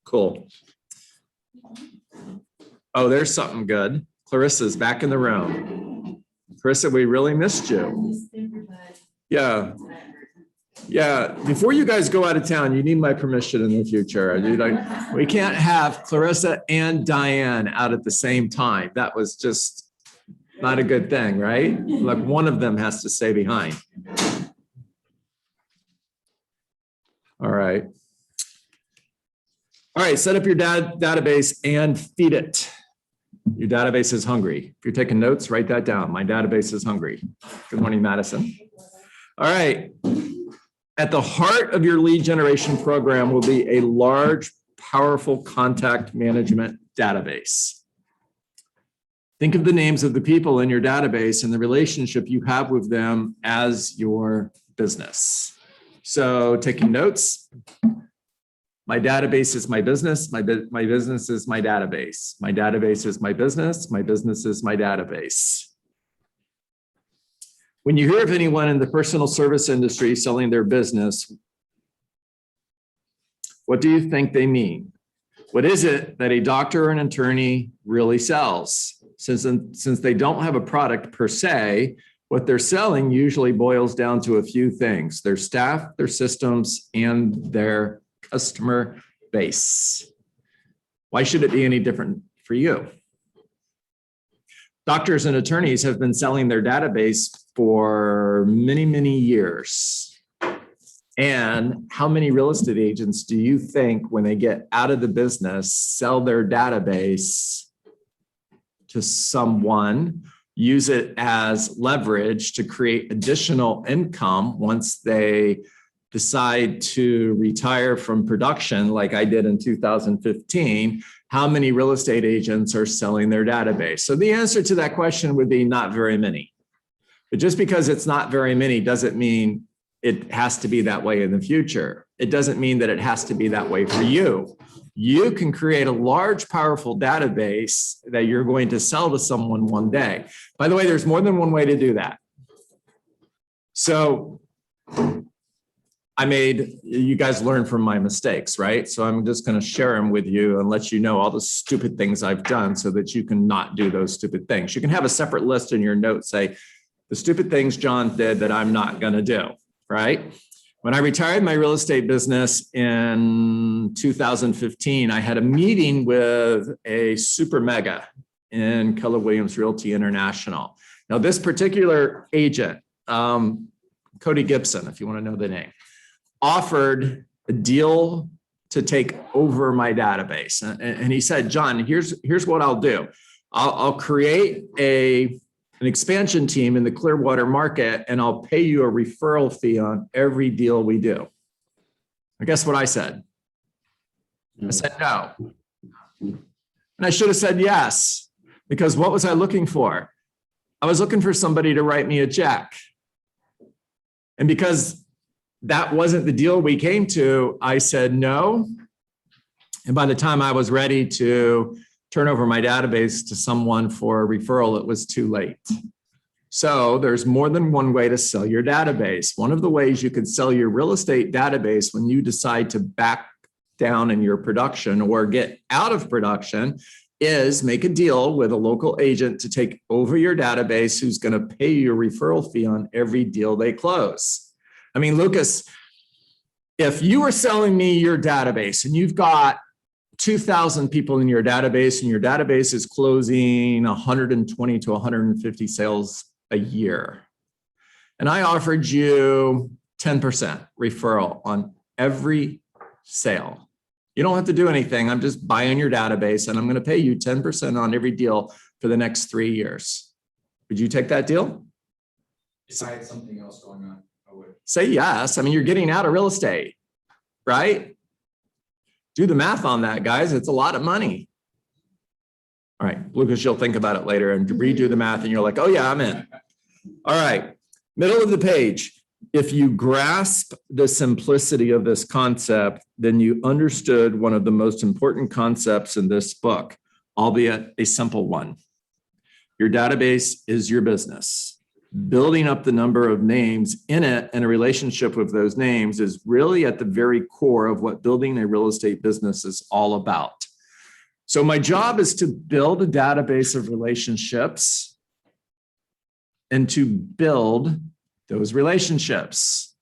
Cool. Oh, there's something good. Clarissa's back in the room. Clarissa, we really missed you. Yeah. Yeah. Before you guys go out of town, you need my permission in the future. We can't have Clarissa and Diane out at the same time. That was just not a good thing, right? Like one of them has to stay behind. All right. All right, set up your database and feed it. Your database is hungry. If you're taking notes, write that down. My database is hungry. Good morning, Madison. All right. At the heart of your lead generation program will be a large, powerful contact management database. Think of the names of the people in your database and the relationship you have with them as your business. So taking notes. My database is my business. My business is my database. My database is my business. My business is my database. When you hear of anyone in the personal service industry selling their business, what do you think they mean? What is it that a doctor or an attorney really sells? Since they don't have a product per se, what they're selling usually boils down to a few things: their staff, their systems, and their customer base. Why should it be any different for you? Doctors and attorneys have been selling their database for many, many years. And how many real estate agents do you think, when they get out of the business, sell their database to someone, use it as leverage to create additional income once they decide to retire from production, like I did in 2015? How many real estate agents are selling their database? So the answer to that question would be not very many. But just because it's not very many doesn't mean it has to be that way in the future. It doesn't mean that it has to be that way for you. You can create a large, powerful database that you're going to sell to someone one day. By the way, there's more than one way to do that. So you guys learn from my mistakes, right? So I'm just going to share them with you and let you know all the stupid things I've done so that you can not do those stupid things. You can have a separate list in your notes, say, the stupid things John did that I'm not going to do, right? When I retired my real estate business in 2015, I had a meeting with a super mega in Keller Williams Realty International. Now, this particular agent, Cody Gibson, if you want to know the name, offered a deal to take over my database. And he said, John, here's what I'll do. I'll create an expansion team in the Clearwater market, and I'll pay you a referral fee on every deal we do. And guess what I said? I said no. And I should have said yes, because what was I looking for? I was looking for somebody to write me a check. And because that wasn't the deal we came to, I said no. And by the time I was ready to turn over my database to someone for a referral, it was too late. So there's more than one way to sell your database. One of the ways you could sell your real estate database when you decide to back down in your production or get out of production is make a deal with a local agent to take over your database who's going to pay you a referral fee on every deal they close. I mean, Lucas, if you were selling me your database and you've got 2,000 people in your database and your database is closing 120 to 150 sales a year, and I offered you 10% referral on every sale, you don't have to do anything. I'm just buying your database and I'm going to pay you 10% on every deal for the next 3 years. Would you take that deal? If I had something else going on, I would. Say yes. I mean, you're getting out of real estate, right? Do the math on that, guys. It's a lot of money. All right, Lucas, you'll think about it later and redo the math and you're like, oh yeah, I'm in. All right, middle of the page. If you grasp the simplicity of this concept, then you understood one of the most important concepts in this book, albeit a simple one. Your database is your business. building up the number of names in it and a relationship with those names is really at the very core of what building a real estate business is all about. So my job is to build a database of relationships and to build those relationships.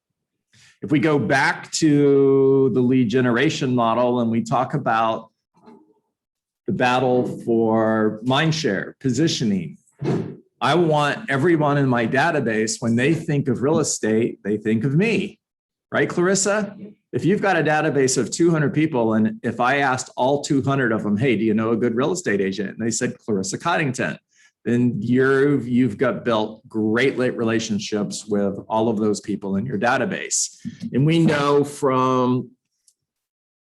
If we go back to the lead generation model and we talk about the battle for mindshare, positioning, I want everyone in my database, when they think of real estate, they think of me, right, Clarissa? If you've got a database of 200 people, and if I asked all 200 of them, hey, do you know a good real estate agent? And they said Clarissa Coddington, then you've got built great relationships with all of those people in your database. And we know from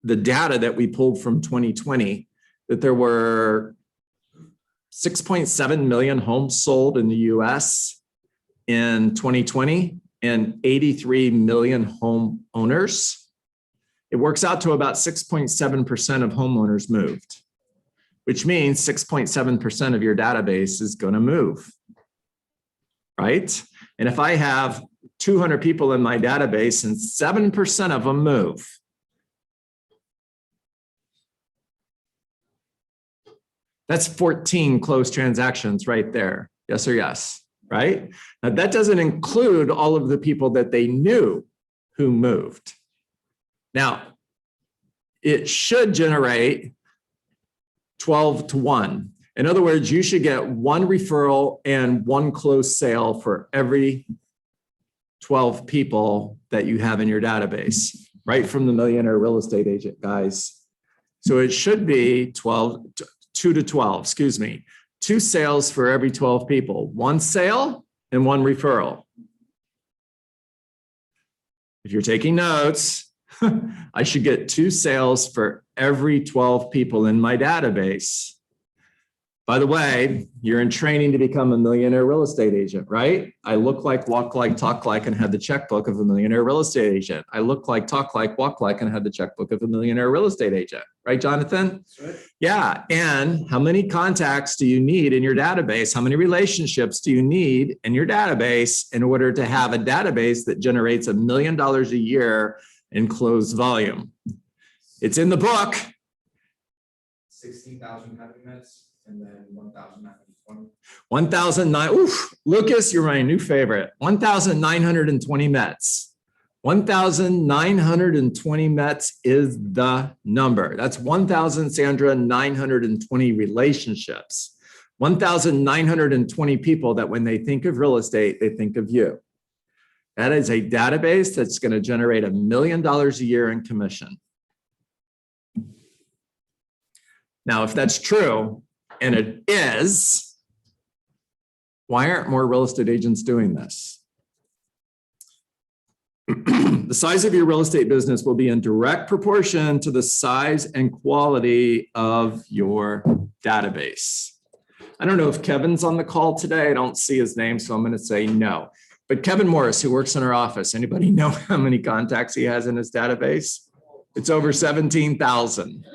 the data that we pulled from 2020 that there were 6.7 million homes sold in the US in 2020 and 83 million home owners. It works out to about 6.7% of homeowners moved, which means 6.7% of your database is going to move, right? And if I have 200 people in my database and 7% of them move, that's 14 closed transactions right there. Yes or yes, right? Now that doesn't include all of the people that they knew who moved. Now, it should generate 12 to 1. In other words, you should get one referral and one closed sale for every 12 people that you have in your database, right from the Millionaire Real Estate Agent, guys. So it should be 2 to 12, excuse me, 2 sales for every 12 people, 1 sale and 1 referral. If you're taking notes, I should get 2 sales for every 12 people in my database. By the way, you're in training to become a millionaire real estate agent, right? I look like, walk like, talk like, and have the checkbook of a millionaire real estate agent. I look like, talk like, walk like, and have the checkbook of a millionaire real estate agent. Right, Jonathan? That's right. Yeah. And how many contacts do you need in your database? How many relationships do you need in your database in order to have a database that generates $1 million a year in closed volume? It's in the book. 16,000 happy minutes. And then 1,920. 1,009. Oof, Lucas, you're my new favorite. 1,920 Mets. 1,920 Mets is the number. That's 1,000, Sandra, 920 relationships. 1,920 people that when they think of real estate, they think of you. That is a database that's going to generate $1 million a year in commission. Now, if that's true, and it is, why aren't more real estate agents doing this? The size of your real estate business will be in direct proportion to the size and quality of your database. I don't know if Kevin's on the call today. I don't see his name, so I'm going to say no. But Kevin Morris, who works in our office, anybody know how many contacts he has in his database? It's over 17,000.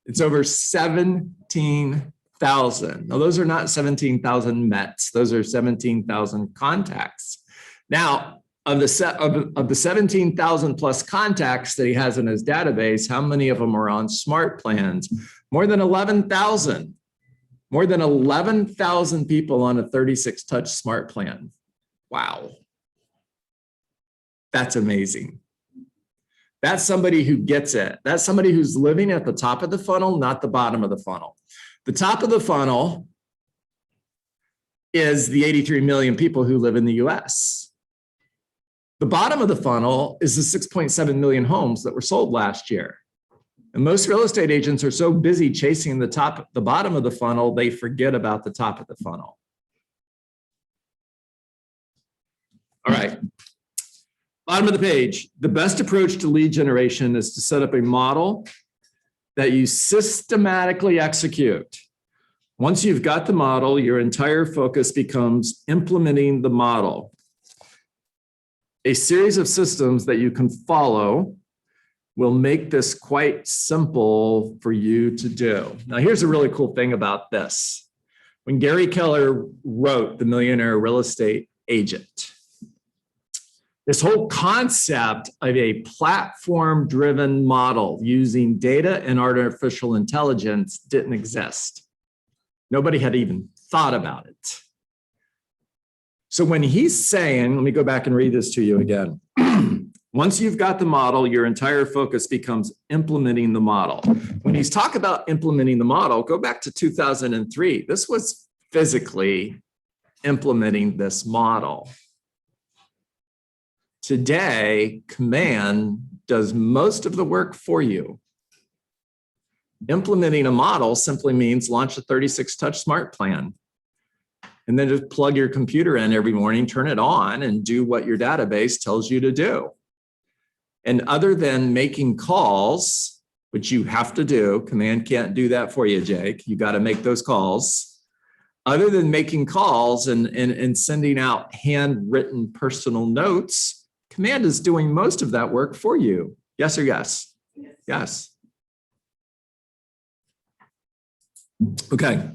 It's over 17,000. Now, those are not 17,000 Mets. Those are 17,000 contacts. Now, of the 17,000 plus contacts that he has in his database, how many of them are on smart plans? More than 11,000. More than 11,000 people on a 36 touch smart plan. Wow. That's amazing. That's somebody who gets it. That's somebody who's living at the top of the funnel, not the bottom of the funnel. The top of the funnel is the 83 million people who live in the US. The bottom of the funnel is the 6.7 million homes that were sold last year. And most real estate agents are so busy chasing the bottom of the funnel, they forget about the top of the funnel. All right. Bottom of the page, the best approach to lead generation is to set up a model that you systematically execute. Once you've got the model, your entire focus becomes implementing the model. A series of systems that you can follow will make this quite simple for you to do. Now, here's a really cool thing about this. when Gary Keller wrote The Millionaire Real Estate Agent, this whole concept of a platform-driven model using data and artificial intelligence didn't exist. Nobody had even thought about it. So when he's saying, let me go back and read this to you again. Once you've got the model, your entire focus becomes implementing the model. When he's talking about implementing the model, go back to 2003. This was physically implementing this model. Today, command does most of the work for you. Implementing a model simply means launch a 36-touch smart plan. And then just plug your computer in every morning, turn it on, and do what your database tells you to do. And other than making calls, which you have to do, command can't do that for you, Jake. You got to make those calls. Other than making calls and sending out handwritten personal notes, command is doing most of that work for you. Yes or yes? Yes. Yes. Okay.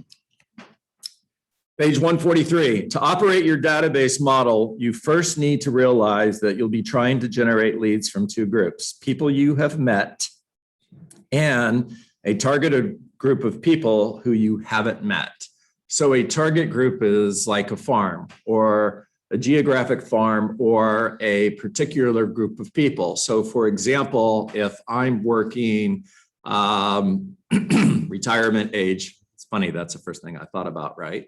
Page 143. To operate your database model, you first need to realize that you'll be trying to generate leads from two groups: people you have met and a targeted group of people who you haven't met. So a target group is like a farm or a geographic farm or a particular group of people. So for example, if I'm working retirement age, it's funny, that's the first thing I thought about, right?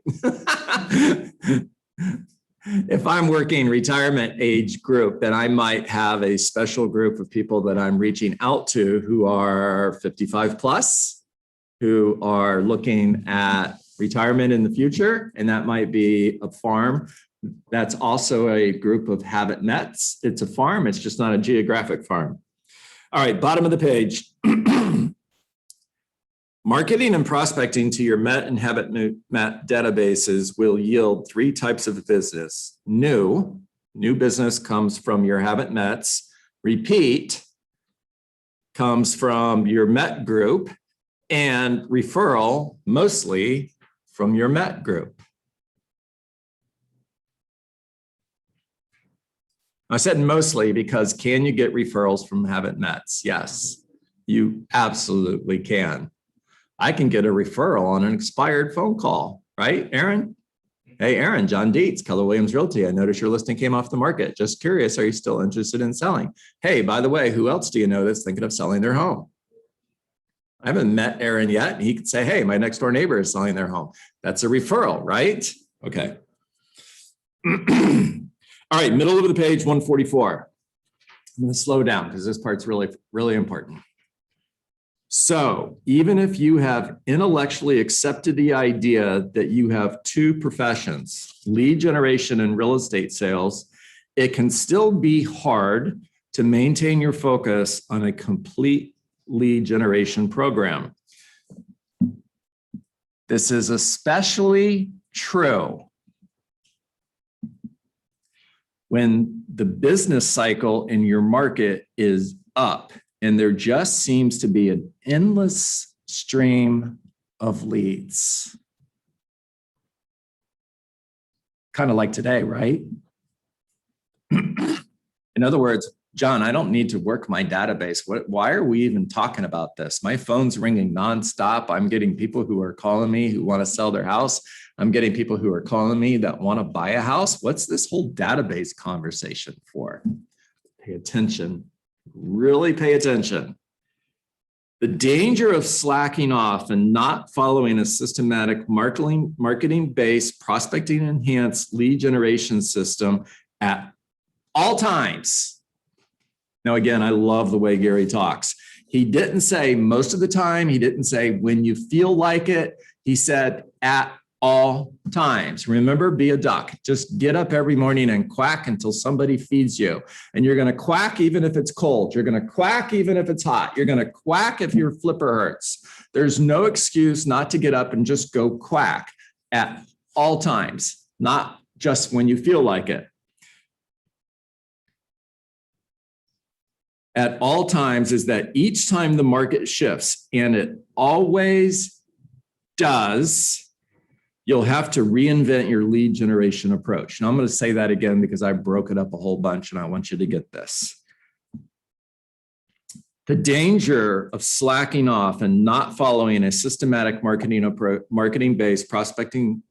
If I'm working retirement age group, then I might have a special group of people that I'm reaching out to who are 55 plus, who are looking at retirement in the future, and that might be a farm. That's also a group of haven't mets. It's a farm, it's just not a geographic farm. All right, bottom of the page. Marketing and prospecting to your met and haven't met databases will yield three types of business. New business comes from your haven't mets. Repeat comes from your met group, and referral mostly from your met group. I said mostly because can you get referrals from haven't mets? Yes, you absolutely can. I can get a referral on an expired phone call, right, Aaron? Hey, Aaron, John Dietz, Keller Williams Realty. I noticed your listing came off the market. Just curious, are you still interested in selling? Hey, by the way, who else do you know that's thinking of selling their home? I haven't met Aaron yet. He could say, hey, my next door neighbor is selling their home. That's a referral, right? Okay. All right, middle of the page, 144. I'm going to slow down because this part's really, really important. So even if you have intellectually accepted the idea that you have two professions, lead generation and real estate sales, it can still be hard to maintain your focus on a complete lead generation program. This is especially true when the business cycle in your market is up and there just seems to be an endless stream of leads. Kind of like today, right? In other words, John, I don't need to work my database. Why are we even talking about this? My phone's ringing nonstop. I'm getting people who are calling me who want to sell their house. I'm getting people who are calling me that want to buy a house. What's this whole database conversation for? Pay attention. Really pay attention. The danger of slacking off and not following a systematic marketing-based, prospecting-enhanced lead generation system at all times. Now, again, I love the way Gary talks. He didn't say most of the time. He didn't say when you feel like it. He said at all times. Remember, be a duck. Just get up every morning and quack until somebody feeds you. And you're going to quack even if it's cold. You're going to quack even if it's hot. You're going to quack if your flipper hurts. There's no excuse not to get up and just go quack at all times, not just when you feel like it. At all times is that each time the market shifts, and it always does, you'll have to reinvent your lead generation approach. And I'm going to say that again because I broke it up a whole bunch and I want you to get this. The danger of slacking off and not following a systematic marketing-based prospecting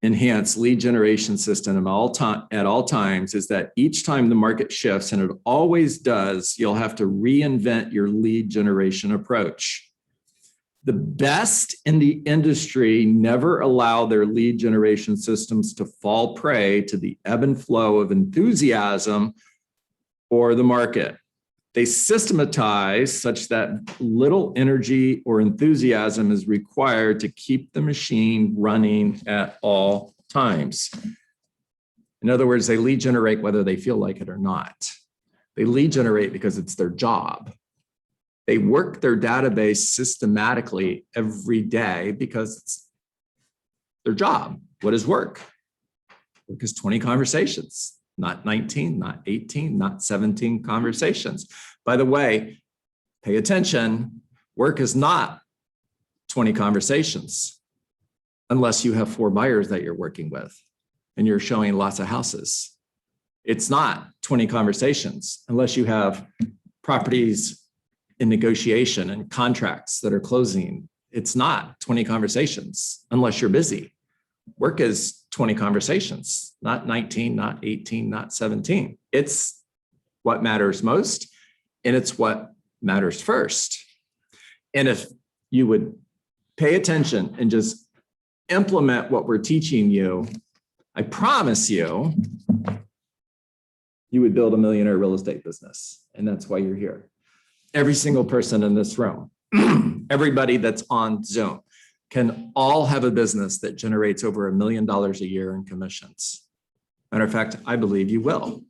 enhanced lead generation system at all times is that each time the market shifts, and it always does, you'll have to reinvent your lead generation approach. The best in the industry never allow their lead generation systems to fall prey to the ebb and flow of enthusiasm or the market. They systematize such that little energy or enthusiasm is required to keep the machine running at all times. In other words, they lead generate whether they feel like it or not. They lead generate because it's their job. They work their database systematically every day because it's their job. What is work? Work is 20 conversations. Not 19, not 18, not 17 conversations. By the way, pay attention, work is not 20 conversations unless you have 4 buyers that you're working with and you're showing lots of houses. It's not 20 conversations unless you have properties in negotiation and contracts that are closing. It's not 20 conversations unless you're busy. Work is 20 conversations, not 19, not 18, not 17. It's what matters most, and it's what matters first. And if you would pay attention and just implement what we're teaching you, I promise you, you would build a millionaire real estate business. And that's why you're here. Every single person in this room, everybody that's on Zoom, can all have a business that generates over $1 million a year in commissions. Matter of fact, I believe you will.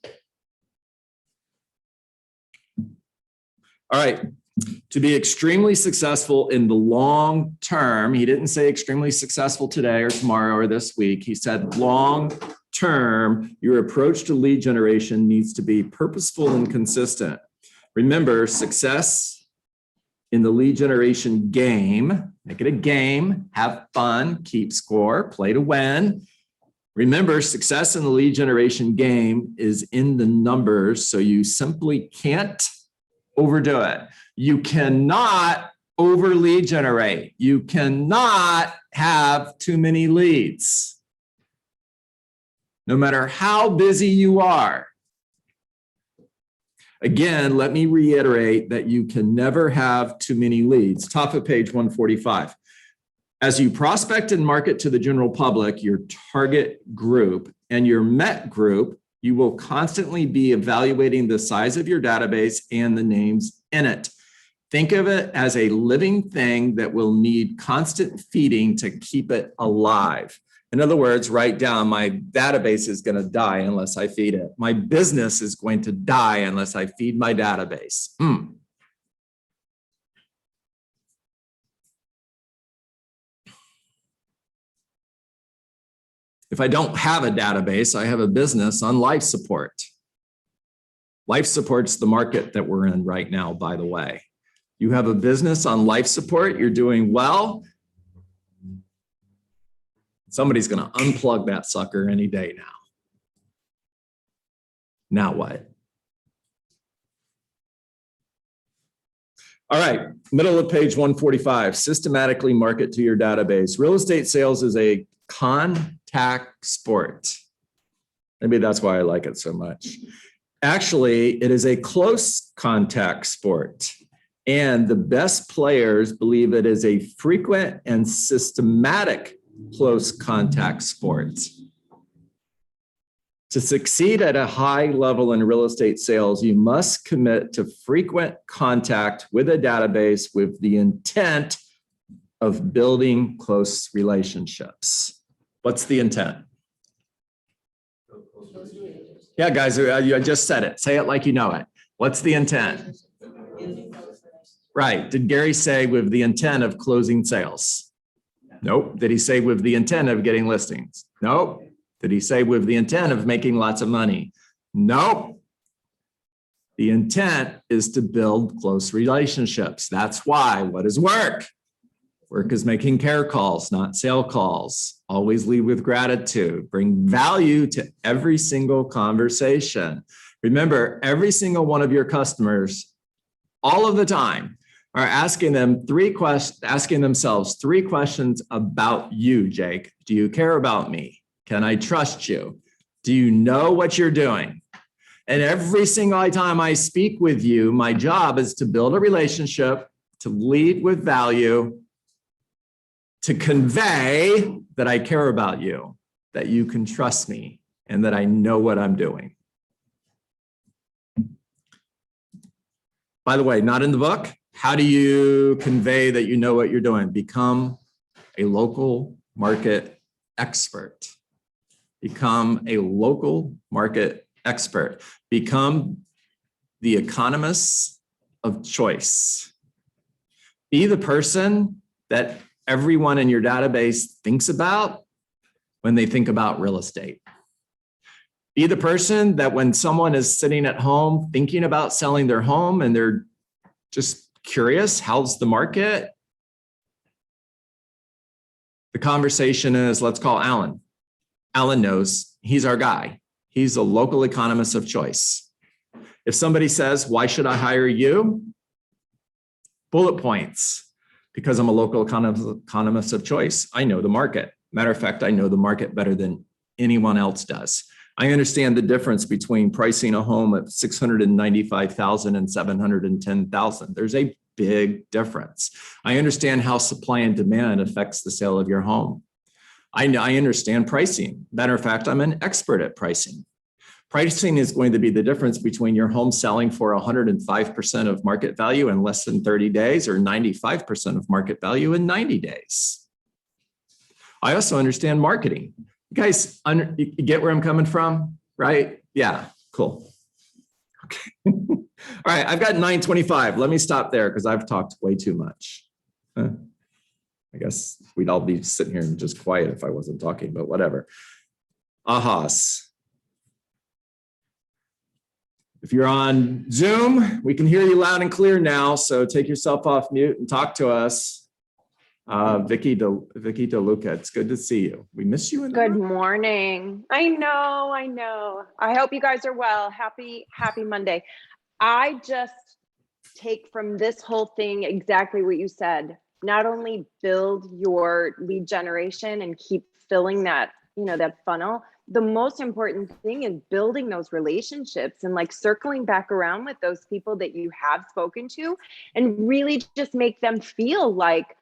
All right, to be extremely successful in the long term, he didn't say extremely successful today or tomorrow or this week. He said long term, your approach to lead generation needs to be purposeful and consistent. Remember, success in the lead generation game, make it a game, have fun, keep score, play to win. Remember, success in the lead generation game is in the numbers, so you simply can't overdo it. You cannot over lead generate. You cannot have too many leads. No matter how busy you are. Again, let me reiterate that you can never have too many leads. Top of page 145. As you prospect and market to the general public, your target group and your MET group, you will constantly be evaluating the size of your database and the names in it. Think of it as a living thing that will need constant feeding to keep it alive. In other words, write down, my database is going to die unless I feed it. My business is going to die unless I feed my database. If I don't have a database, I have a business on life support. Life support's the market that we're in right now, by the way. You have a business on life support, you're doing well. Somebody's going to unplug that sucker any day now. Now what? All right, middle of page 145, systematically market to your database. Real estate sales is a contact sport. Maybe that's why I like it so much. Actually, it is a close contact sport. And the best players believe it is a frequent and systematic close contact sport. To succeed at a high level in real estate sales, you must commit to frequent contact with a database with the intent of building close relationships. What's the intent? Yeah, guys, I just said it. Say it like you know it. What's the intent? Right. Did Gary say with the intent of closing sales? Nope. Did he say with the intent of getting listings? Nope. Did he say with the intent of making lots of money? Nope. The intent is to build close relationships. That's why. What is work? Work is making care calls, not sale calls. Always lead with gratitude. Bring value to every single conversation. Remember, every single one of your customers, all of the time, are asking themselves three questions about you, Jake. Do you care about me? Can I trust you? Do you know what you're doing? And every single time I speak with you, my job is to build a relationship, to lead with value, to convey that I care about you, that you can trust me, and that I know what I'm doing. By the way, not in the book. How do you convey that you know what you're doing? Become a local market expert. Become a local market expert. Become the economist of choice. Be the person that everyone in your database thinks about when they think about real estate. Be the person that when someone is sitting at home thinking about selling their home and they're just curious, how's the market? The conversation is, let's call Alan. Alan knows, he's our guy. He's a local economist of choice. If somebody says, why should I hire you? Bullet points, because I'm a local economist of choice. I know the market. Matter of fact, I know the market better than anyone else does. I understand the difference between pricing a home at $695,000 and $710,000. There's a big difference. I understand how supply and demand affects the sale of your home. I understand pricing. Matter of fact, I'm an expert at pricing. Pricing is going to be the difference between your home selling for 105% of market value in less than 30 days or 95% of market value in 90 days. I also understand marketing. You guys you get where I'm coming from, right? Yeah, cool. Okay. All right, I've got 9:25. Let me stop there because I've talked way too much. I guess we'd all be sitting here and just quiet if I wasn't talking, but whatever. Ahas. If you're on Zoom, we can hear you loud and clear now, so take yourself off mute and talk to us. Vicky DeLuca, it's good to see you. We miss you. Good morning. I know. I hope you guys are well. Happy Monday. I just take from this whole thing exactly what you said. Not only build your lead generation and keep filling that, that funnel. The most important thing is building those relationships and like circling back around with those people that you have spoken to and really just make them feel like,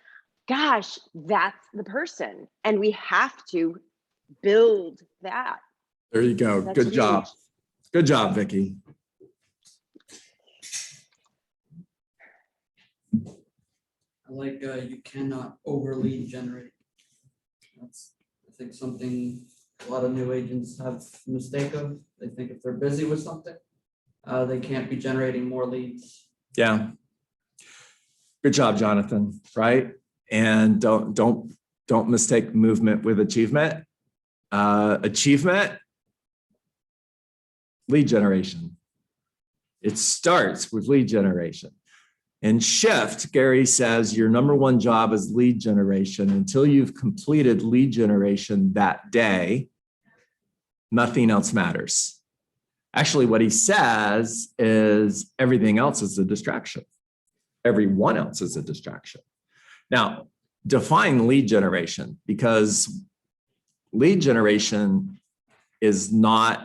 gosh, that's the person. And we have to build that. There you go. That's Good huge. job. Good job, Vicky. I like you cannot overly generate. That's, I think, something a lot of new agents have a mistake of. They think if they're busy with something, they can't be generating more leads. Yeah. Good job, Jonathan. Right. And don't mistake movement with achievement. Achievement, lead generation. It starts with lead generation. And shift, Gary says, your number one job is lead generation. Until you've completed lead generation that day, nothing else matters. Actually, what he says is everything else is a distraction. Everyone else is a distraction. Now, define lead generation, because lead generation is not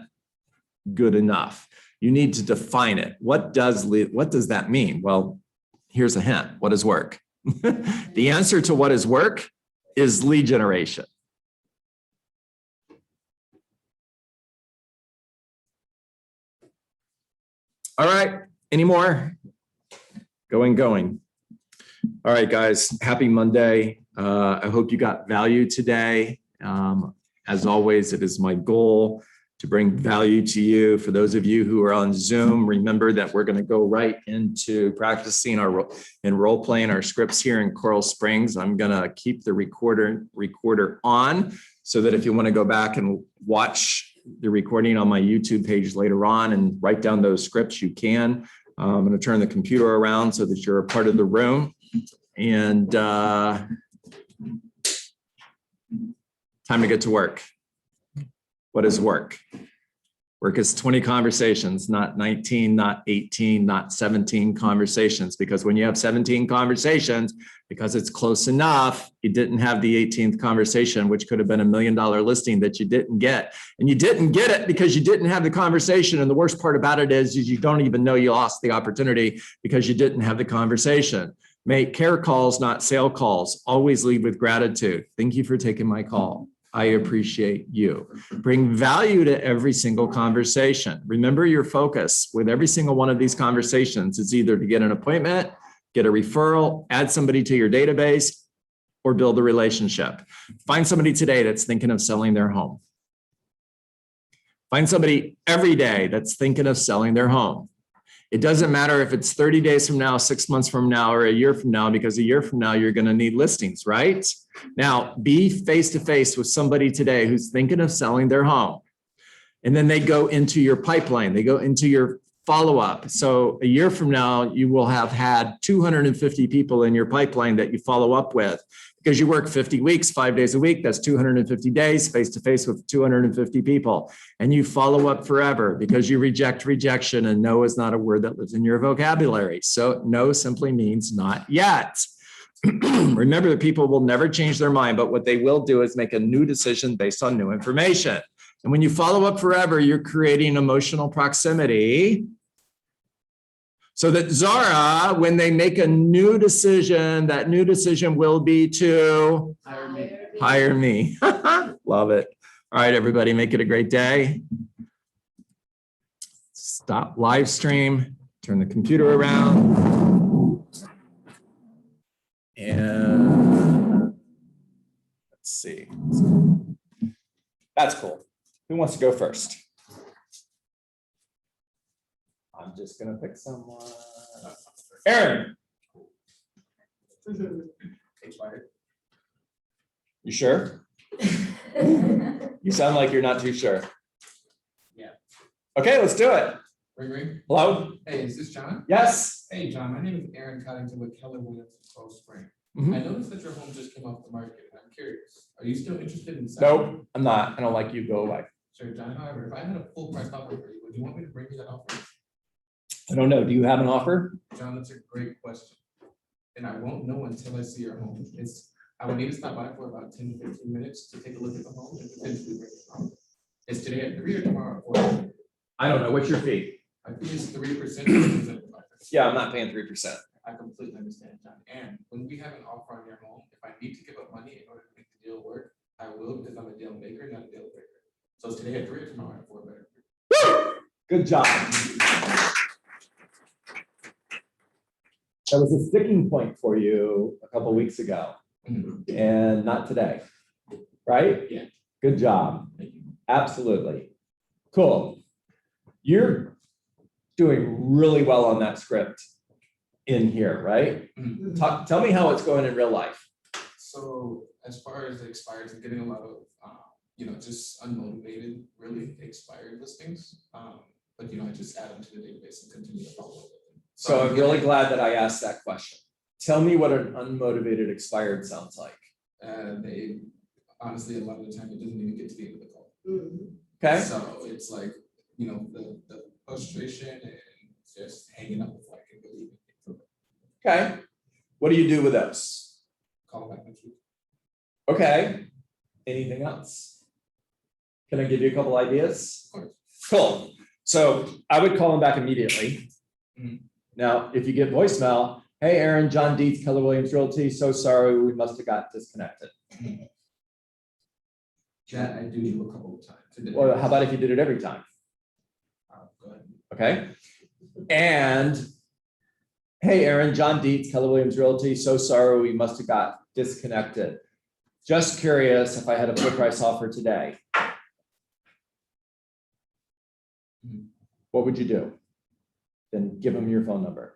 good enough. You need to define it. What does that mean? Well, here's a hint. What is work? The answer to what is work is lead generation. All right, any more? Going. All right, guys, happy Monday. I hope you got value today. As always, it is my goal to bring value to you. For those of you who are on Zoom, remember that we're going to go right into practicing and role playing our scripts here in Coral Springs. I'm going to keep the recorder on so that if you want to go back and watch the recording on my YouTube page later on and write down those scripts, you can. I'm going to turn the computer around so that you're a part of the room. And Time to get to work. What is work? Work is 20 conversations, not 19, not 18, not 17 conversations. Because when you have 17 conversations, because it's close enough, you didn't have the 18th conversation, which could have been $1 million listing that you didn't get. And you didn't get it because you didn't have the conversation. And the worst part about it is you don't even know you lost the opportunity because you didn't have the conversation. Make care calls, not sale calls. Always lead with gratitude. Thank you for taking my call. I appreciate you. Bring value to every single conversation. Remember your focus with every single one of these conversations. It's either to get an appointment, get a referral, add somebody to your database, or build a relationship. Find somebody today that's thinking of selling their home. Find somebody every day that's thinking of selling their home. It doesn't matter if it's 30 days from now, 6 months from now, or a year from now, because a year from now, you're going to need listings, right? Now, be face-to-face with somebody today who's thinking of selling their home. And then they go into your pipeline. They go into your follow-up. So a year from now, you will have had 250 people in your pipeline that you follow up with. Because you work 50 weeks, 5 days a week, that's 250 days face-to-face with 250 people. And you follow up forever because you reject rejection, and no is not a word that lives in your vocabulary. So no simply means not yet. Remember that people will never change their mind, but what they will do is make a new decision based on new information. And when you follow up forever, you're creating emotional proximity. So that Zara, when they make a new decision, that new decision will be to hire me. Love it. All right, everybody, make it a great day. Stop live stream, turn the computer around. And let's see. That's cool. Who wants to go first? I'm just gonna pick someone. Aaron. Expired. You sure? You sound like you're not too sure. Yeah. Okay, let's do it. Ring ring. Hello? Hey, is this John? Yes. Hey, John, my name is Aaron Coddington with Keller Williams in Cold Spring. Mhm. I noticed that your home just came off the market, and I'm curious. Are you still interested in selling? Nope, I'm not. I don't like you. Go away. Sure, John. However, if I had a full price offer for you, would you want me to bring you that offer? I don't know. Do you have an offer? John, that's a great question. And I won't know until I see your home. I would need to stop by for about 10 to 15 minutes to take a look at the home and potentially bring it home. It's today at 3 or tomorrow at 4. I don't know. What's your fee? I think it's 3%. Yeah, I'm not paying 3%. I completely understand, John. And when we have an offer on your home, if I need to give up money in order to make the deal work, I will, because I'm a deal maker, not a deal breaker. So it's today at 3 or tomorrow at 4 better. Good job. That was a sticking point for you a couple weeks ago and not today, right? Yeah. Good job. Thank you. Absolutely. Cool. You're doing really well on that script in here, right? Tell me how it's going in real life. So as far as the expireds, I'm getting a lot of, just unmotivated, really expired listings. But, I just add them to the database and continue to follow up with them. So I'm really glad that I asked that question. Tell me what an unmotivated expired sounds like. They, honestly, a lot of the time, it doesn't even get to the end of the call. Okay. So it's like, the frustration and just hanging up before I can believe it. Okay. What do you do with those? Call back next week. Okay. Anything else? Can I give you a couple ideas? Of course. Cool. So I would call them back immediately. Now, if you get voicemail, hey, Aaron, John Dietz, Keller Williams Realty, so sorry, we must have got disconnected. That I do a couple of times. Well, how about if you did it every time? Go ahead. Okay. And hey, Aaron, John Dietz, Keller Williams Realty, so sorry, we must have got disconnected. Just curious if I had a full price offer today. What would you do? Then give them your phone number.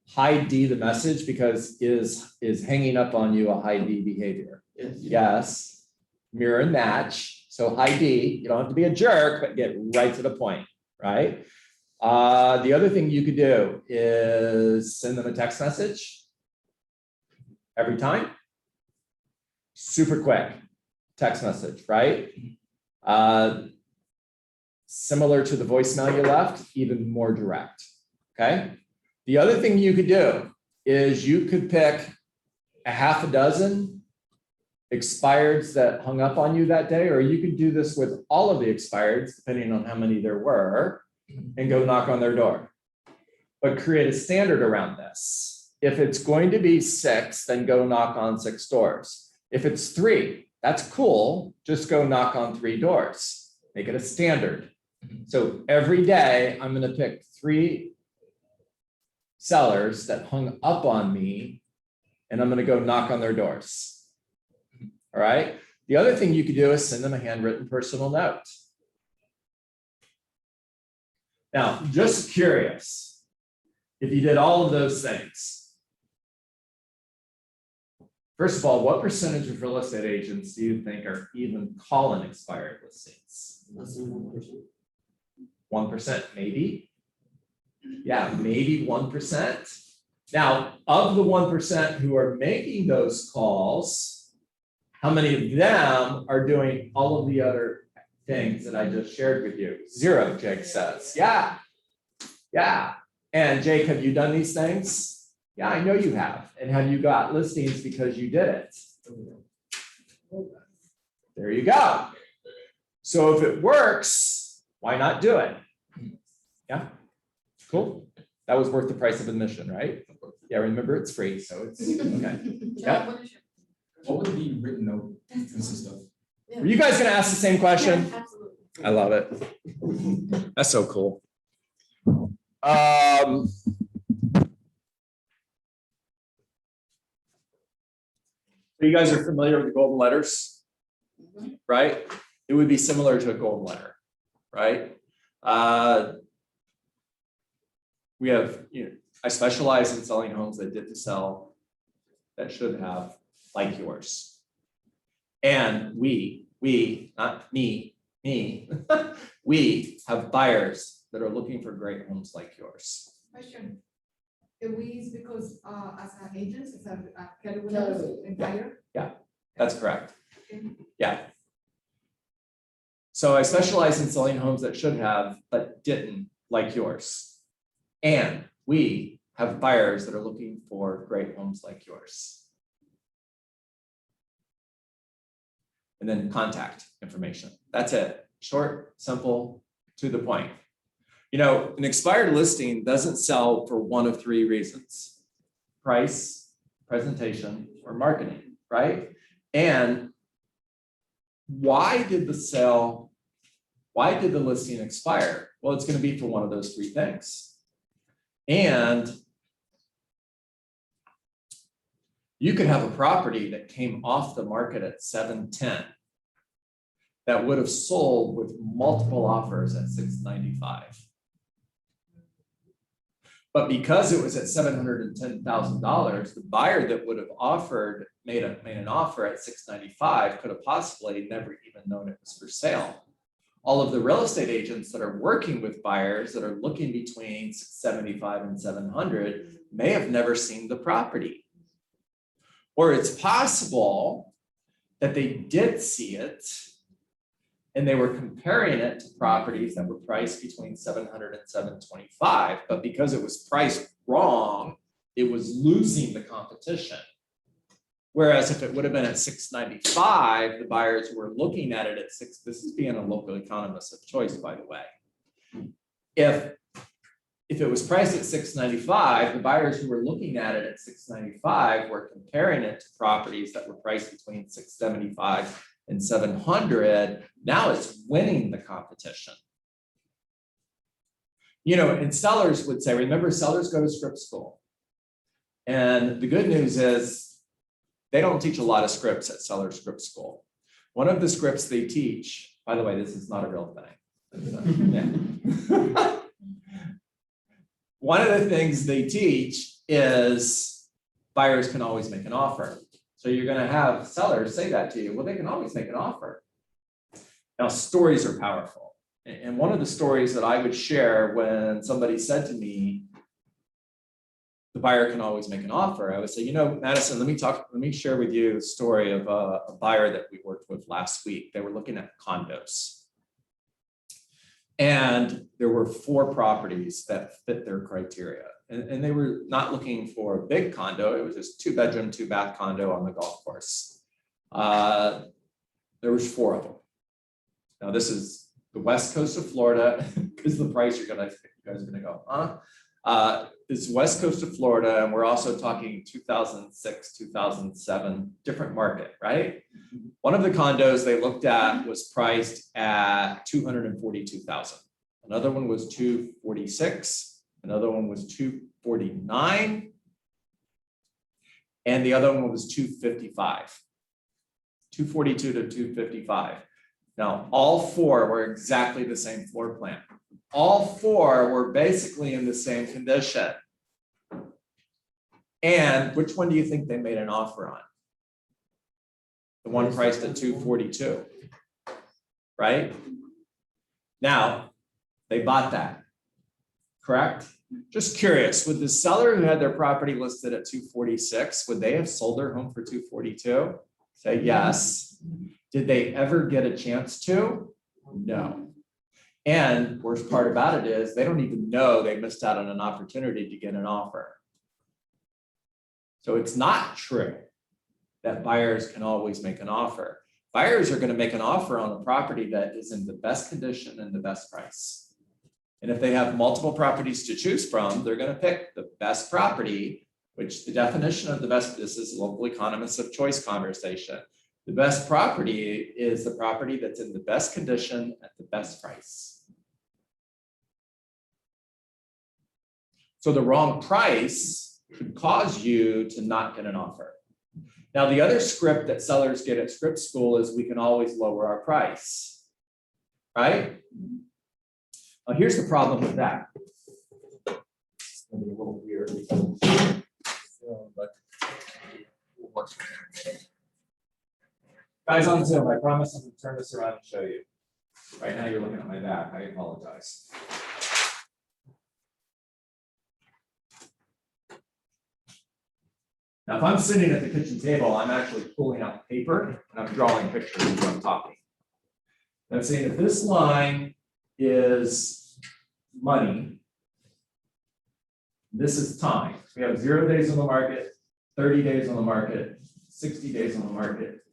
High D the message, because is hanging up on you a high D behavior? Yes. Yes. Mirror and match. So high D, you don't have to be a jerk, but get right to the point, right? The other thing you could do is send them a text message every time. Super quick. text message, right? Similar to the voicemail you left, even more direct, okay? The other thing you could do is you could pick a half a dozen expireds that hung up on you that day, or you could do this with all of the expireds, depending on how many there were, and go knock on their door. But create a standard around this. If it's going to be 6, then go knock on 6 doors. If it's 3, that's cool. Just go knock on 3 doors. Make it a standard. So every day I'm going to pick 3 sellers that hung up on me, and I'm going to go knock on their doors. All right. The other thing you could do is send them a handwritten personal note. Now, just curious, if you did all of those things, first of all, what percentage of real estate agents do you think are even calling expired listings? Less than 1%. 1%, maybe. Yeah, maybe 1%. Now, of the 1% who are making those calls, how many of them are doing all of the other things that I just shared with you? 0, Jake says. Yeah. Yeah. And Jake, have you done these things? Yeah, I know you have. And have you got listings because you did it? There you go. So if it works, why not do it? Yeah. Cool. That was worth the price of admission, right? Yeah, remember it's free, so it's okay. Yeah. What would the written note consist of? Were you guys gonna ask the same question? Yeah, absolutely. I love it. That's so cool. So you guys are familiar with the golden letters, right? It would be similar to a golden letter, right? We have, I specialize in selling homes that did to sell that should have like yours. And we, not me, we have buyers that are looking for great homes like yours. Question. The we is because as an agent, as a Kelly Williams entire. That's correct. Okay. Yeah. So I specialize in selling homes that should have, but didn't like yours. And we have buyers that are looking for great homes like yours. And then contact information. That's it. Short, simple, to the point. An expired listing doesn't sell for one of 3 reasons: price, presentation, or marketing, right? And why did the listing expire? Well, it's going to be for one of those 3 things. And you could have a property that came off the market at 710 that would have sold with multiple offers at 695. But because it was at $710,000, the buyer that would have made an offer at 695 could have possibly never even known it was for sale. All of the real estate agents that are working with buyers that are looking between 675 and 700 may have never seen the property. Or it's possible that they did see it and they were comparing it to properties that were priced between 700 and 725, but because it was priced wrong, it was losing the competition. Whereas if it would have been at 695, the buyers who were looking at it at this is being a local economist of choice, by the way. If it was priced at 695, the buyers who were looking at it at 695 were comparing it to properties that were priced between 675 and 700. Now it's winning the competition. And sellers would say, remember, sellers go to script school. And the good news is they don't teach a lot of scripts at seller script school. One of the scripts they teach, by the way, this is not a real thing. Yeah. One of the things they teach is buyers can always make an offer. So you're going to have sellers say that to you. Well, they can always make an offer. Now, stories are powerful. And one of the stories that I would share when somebody said to me, the buyer can always make an offer. I would say, Madison, let me share with you the story of a buyer that we worked with last week. They were looking at condos. And there were 4 properties that fit their criteria. And they were not looking for a big condo. It was just 2-bedroom, 2-bath condo on the golf course. There was 4 of them. Now this is the west coast of Florida, because the price you guys are gonna go, huh? It's west coast of Florida, and we're also talking 2006, 2007, different market, right? One of the condos they looked at was priced at $242,000. Another one was $246,000. Another one was $249,000. And the other one was $255,000. $242,000 to $255,000. Now, all 4 were exactly the same floor plan. All 4 were basically in the same condition. And which one do you think they made an offer on? The one priced at $242,000, right? Now, they bought that, correct? Just curious, would the seller who had their property listed at $246,000, would they have sold their home for $242,000? Say yes. Did they ever get a chance to? No. And worst part about it is they don't even know they missed out on an opportunity to get an offer. So it's not true that buyers can always make an offer. Buyers are going to make an offer on a property that is in the best condition and the best price. And if they have multiple properties to choose from, they're going to pick the best property, which the definition of the best, this is local economists of choice conversation. The best property is the property that's in the best condition at the best price. So the wrong price could cause you to not get an offer. Now, the other script that sellers get at script school is we can always lower our price, right? Now, here's the problem with that. It's gonna be a little weird. But guys on Zoom, I promise I'm gonna turn this around and show you. Right now, you're looking at my back. I apologize. Now, if I'm sitting at the kitchen table, I'm actually pulling out paper and I'm drawing pictures as I'm talking. And I'm saying if this line is money, this is time. We have 0 days on the market, 30 days on the market, 60 days on the market,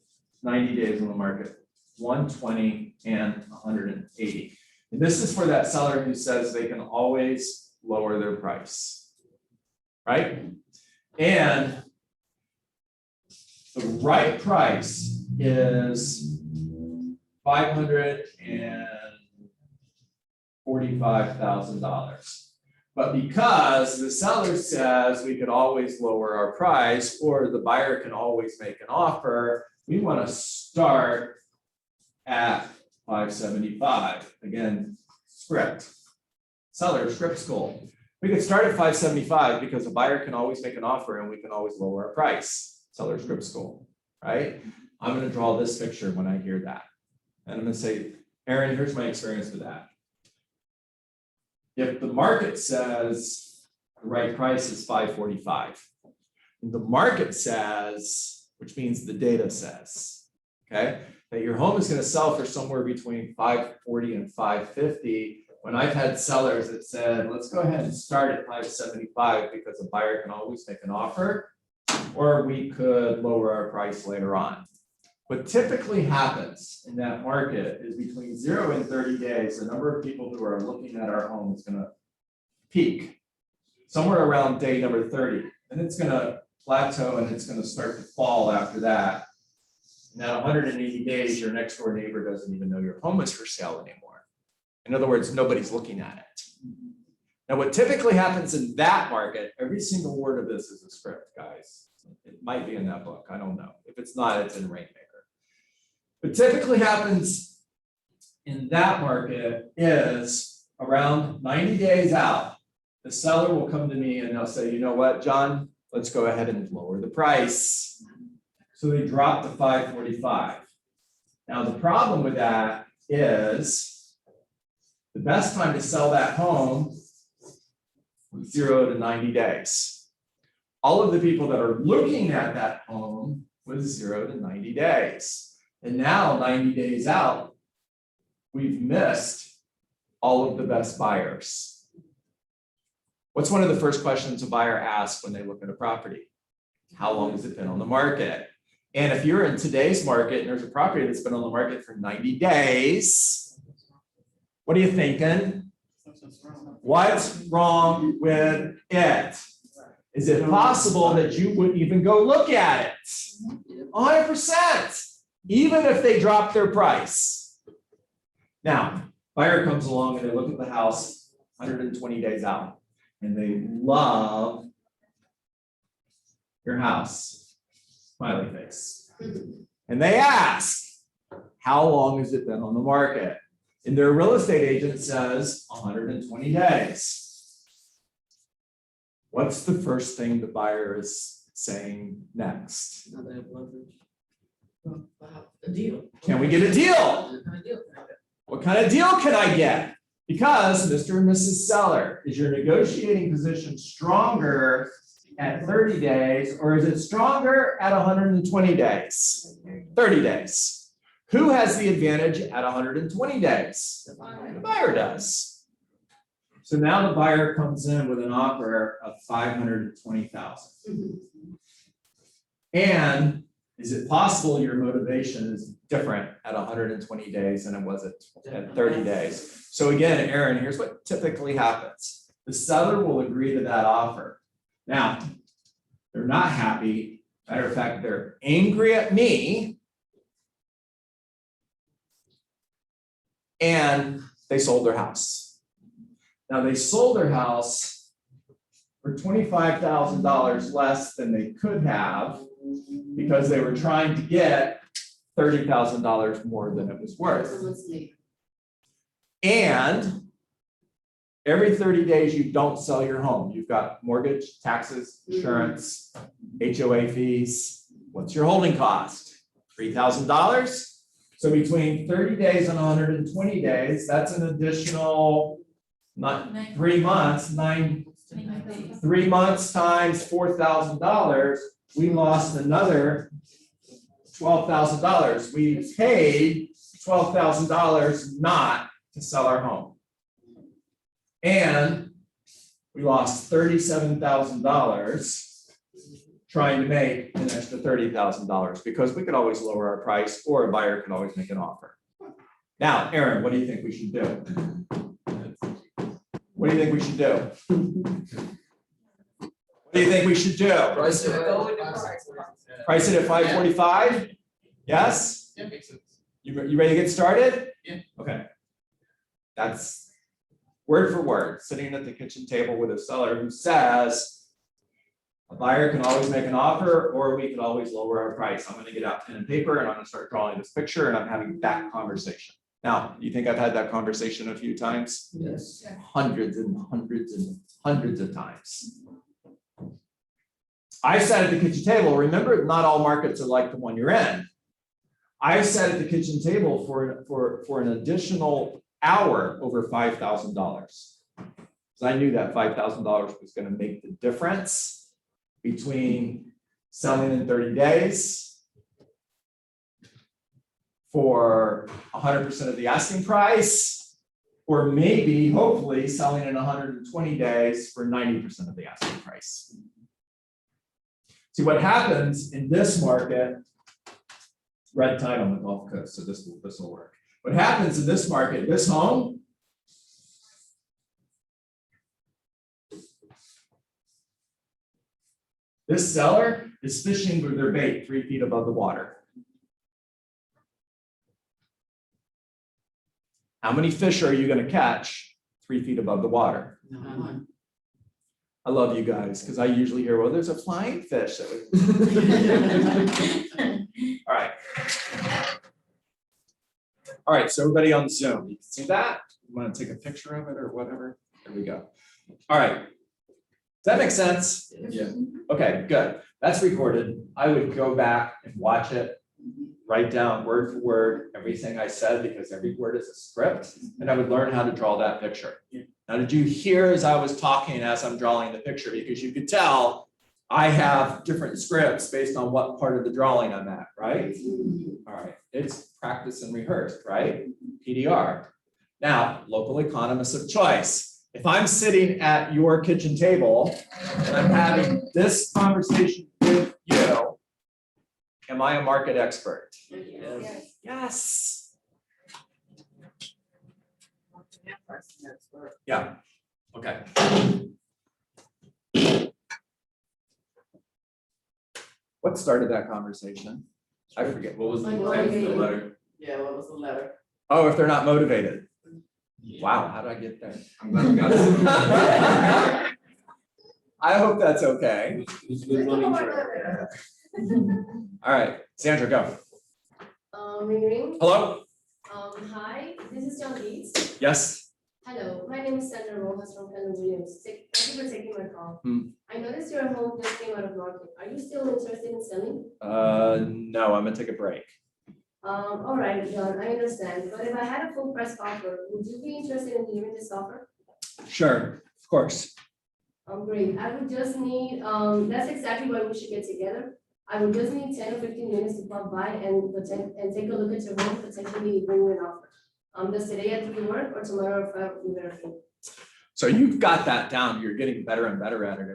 90 days on the market, 120 and 180. And this is for that seller who says they can always lower their price, right? And the right price is $545,000. But because the seller says we could always lower our price, or the buyer can always make an offer, we want to start at 575. Again, script. Seller, script school. We could start at 575 because a buyer can always make an offer and we can always lower our price. Seller script school, right? I'm going to draw this picture when I hear that. And I'm going to say, Aaron, here's my experience with that. If the market says the right price is 545, and the market says, which means the data says, okay, that your home is going to sell for somewhere between 540 and 550. When I've had sellers that said, let's go ahead and start at 575 because a buyer can always make an offer, or we could lower our price later on. What typically happens in that market is between 0 and 30 days, the number of people who are looking at our home is going to peak somewhere around day number 30. And it's going to plateau and it's going to start to fall after that. Now, 180 days, your next door neighbor doesn't even know your home is for sale anymore. In other words, nobody's looking at it. Now, what typically happens in that market, every single word of this is a script, guys. It might be in that book. I don't know. If it's not, it's in Rainmaker. What typically happens in that market is around 90 days out, the seller will come to me and they'll say, you know what, John, let's go ahead and lower the price. So they drop to 545. Now, the problem with that is the best time to sell that home was 0 to 90 days. all of the people that are looking at that home was 0 to 90 days. And now 90 days out, we've missed all of the best buyers. What's one of the first questions a buyer asks when they look at a property? How long has it been on the market? And if you're in today's market and there's a property that's been on the market for 90 days, what are you thinking? What's wrong with it? Is it possible that you wouldn't even go look at it? 100%, even if they drop their price. Now, buyer comes along and they look at the house 120 days out and they love your house, smiley face. And they ask, how long has it been on the market? And their real estate agent says 120 days. What's the first thing the buyer is saying next? Now they have leverage. A deal. Can we get a deal? What kind of deal can I get? What kind of deal can I get? Because Mr. and Mrs. Seller, is your negotiating position stronger at 30 days or is it stronger at 120 days? 30 days. Who has the advantage at 120 days? The buyer does. So now the buyer comes in with an offer of $520,000. And is it possible your motivation is different at 120 days than it was at 30 days? So again, Aaron, here's what typically happens. The seller will agree to that offer. Now, they're not happy. Matter of fact, they're angry at me. And they sold their house. Now they sold their house for $25,000 less than they could have because they were trying to get $30,000 more than it was worth. And every 30 days you don't sell your home. You've got mortgage, taxes, insurance, HOA fees. What's your holding cost? $3,000. So between 30 days and 120 days, that's an additional, not 3 months, 3 months times $4,000. We lost another $12,000. We paid $12,000 not to sell our home. And we lost $37,000 trying to make an extra $30,000 because we could always lower our price or a buyer could always make an offer. Now, Aaron, what do you think we should do? What do you think we should do? What do you think we should do? Price it Go out. with the price. Price it at 545? Yes? Yeah, makes sense. You ready to get started? Yeah. Okay. That's word for word, sitting at the kitchen table with a seller who says, a buyer can always make an offer or we could always lower our price. I'm going to get out pen and paper and I'm going to start drawing this picture and I'm having that conversation. Now, you think I've had that conversation a few times? Yes. Hundreds and hundreds and hundreds of times. I sat at the kitchen table. Remember, not all markets are like the one you're in. I sat at the kitchen table for an additional hour over $5,000. Because I knew that $5,000 was going to make the difference between selling in 30 days for 100% of the asking price, or maybe, hopefully, selling in 120 days for 90% of the asking price. See, what happens in this market, red tide on the Gulf Coast, so this will work. What happens in this market, this home, this seller is fishing with their bait 3 feet above the water. How many fish are you going to catch 3 feet above the water? No. I love you guys because I usually hear, well, there's a flying fish. That All right. All right, so everybody on Zoom, you can see that? You want to take a picture of it or whatever? There we go. All right. Does that make sense? Yeah. Okay, good. That's recorded. I would go back and watch it, write down word for word everything I said because every word is a script, and I would learn how to draw that picture. Now, did you hear as I was talking, as I'm drawing the picture? Because you could tell I have different scripts based on what part of the drawing I'm at, right? All right, it's practice and rehearsed, right? PDR. Now, local economists of choice. If I'm sitting at your kitchen table and I'm having this conversation with you, am I a market expert? Yes. Yes. Yeah. Okay. What started that conversation? I forget. What was the letter? Yeah, what was the letter? Oh, if they're not motivated. Wow, how did I get there? I'm glad we got it. I hope that's okay. It's good running track. All right, Sandra, go. Ring ring. Hello? Hi, this is John Leeds. Yes. Hello, my name is Sandra Rojas from Keller Williams. Thank you for taking my call. Hmm. I noticed your home just came out of market. Are you still interested in selling? No, I'm gonna take a break. All right, John, I understand. But if I had a full price offer, would you be interested in hearing this offer? Sure, of course. Great. I would just need, that's exactly why we should get together. I would just need 10 or 15 minutes to pop by and take a look at your home, potentially bring you an offer. Does today have to be work or tomorrow or Friday be better for you? So you've got that down. You're getting better and better at it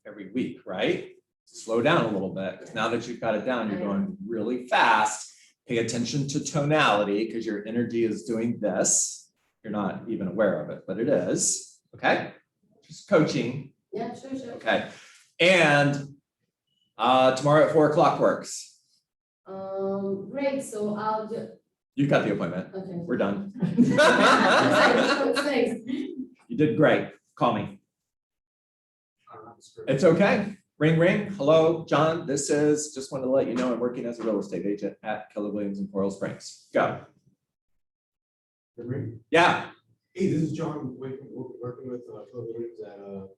every week, right? Slow down a little bit, because now that you've got it down, you're going really fast. Pay attention to tonality, because your energy is doing this. You're not even aware of it, but it is. Okay, just coaching. Yeah, sure. Okay, and tomorrow at 4 o'clock works. Great. So I'll just, You've got the appointment. okay. We're done. Thanks. You did great. Call me. It's okay. Ring, ring. Hello, John. This is, just wanted to let you know I'm working as a real estate agent at Keller Williams in Coral Springs. Go. Yeah. Hey, this is John, working with Phil Williams at,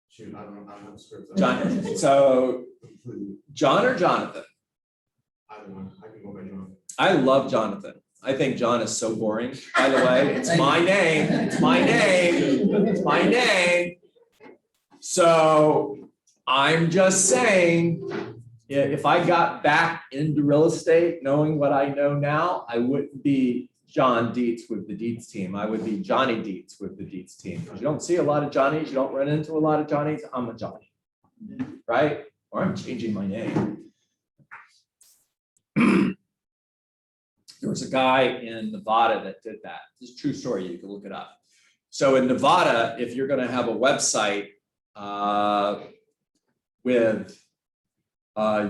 shoot, I don't have a script. John. So John or Jonathan? Either one, I can go by John. I love Jonathan. I think John is so boring. By the way, it's my name. It's my name. It's my name. So I'm just saying, if I got back into real estate, knowing what I know now, I wouldn't be John Dietz with the Dietz team. I would be Johnny Dietz with the Dietz team. Because you don't see a lot of Johnnies, you don't run into a lot of Johnnies. I'm a Johnny, right? Or I'm changing my name. There was a guy in Nevada that did that. It's a true story. You can look it up. So in Nevada, if you're going to have a website with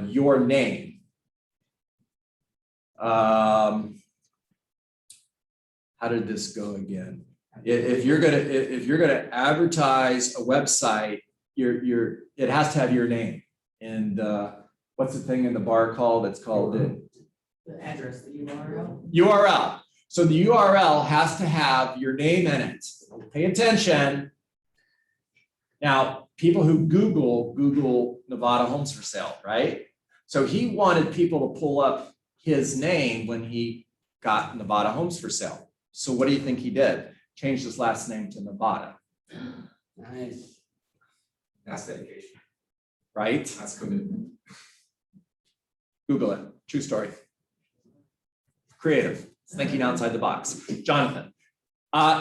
your name, how did this go again? If you're gonna advertise a website, it has to have your name. And what's the thing in the bar called? It's called The address, the URL. URL. So the URL has to have your name in it. Pay attention. Now, people who Google Nevada homes for sale, right? So he wanted people to pull up his name when he got Nevada homes for sale. So what do you think he did? Changed his last name to Nevada, Nice. That's dedication. right? That's commitment. Google it. True story. Creative. Thinking outside the box. Jonathan.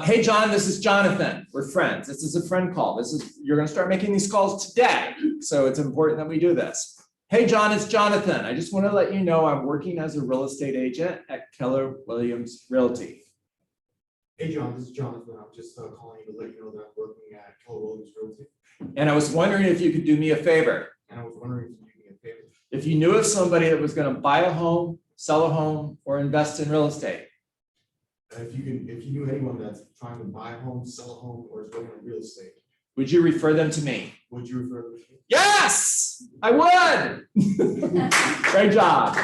Hey, John, this is Jonathan. We're friends. This is a friend call. You're going to start making these calls today. So it's important that we do this. Hey, John, it's Jonathan. I just want to let you know I'm working as a real estate agent at Keller Williams Realty. Hey, John, this is Jonathan. I'm just calling you to let you know that I'm working at Keller Williams Realty. And I was wondering if you could do me a favor. And I was wondering if you could do me a favor. If you knew of somebody that was going to buy a home, sell a home, or invest in real estate. If you knew anyone that's trying to buy a home, sell a home, or is working in real estate, Would you refer them to me? would you refer them to me? Yes, I would. Great job.